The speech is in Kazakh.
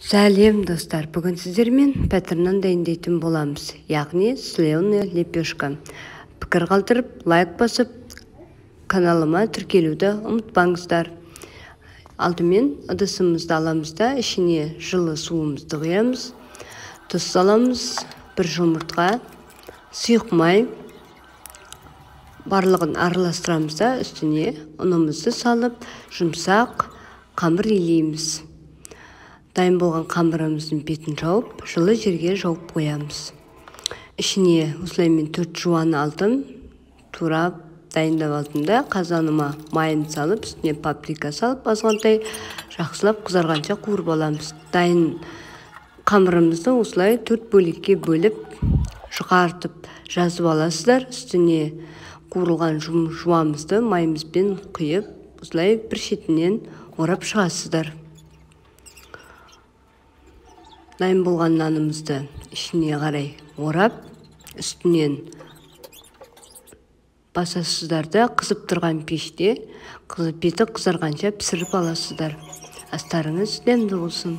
Сәлем достар, бүгін сіздермен пәтірнан дайындайтын боламыз, яғни сливный лепешка. Пікір қалдырып, лайк басып, каналыма тіркелуді ұмытпаңыздар. Алдымен ыдысымызды аламыз да, ішіне жылы суымызды құямыз, тұз саламыз, бір жұмыртқа, сұйық май, барлығын араластырамыз да, үстіне ұнымызды салып, жұмсақ қамыр илейміз. Дайын болған қамырымыздың бетін жауып, жылы жерге жауып қоямыз. Ішіне осылай мен 4 жуан алдым, турап дайындап алдым да, қазаныма майын салып, үстіне паприка салып, азғантай жақсылап қызарғанша қуырып аламыз. Дайын қамырымызды осылай 4 бөлікке бөліп, жұқартып жазып аласыздар. Үстіне қуырылған жуамызды майымызбен құйып, осылай бір шетінен орап шығасыздар. Дайын болған нанымызды ішіне қарай орап, үстінен басасыздар да, қызып тұрған пеште беті қызарғанша пісіріп аласыздар. Астарыңыз дәмді болсын.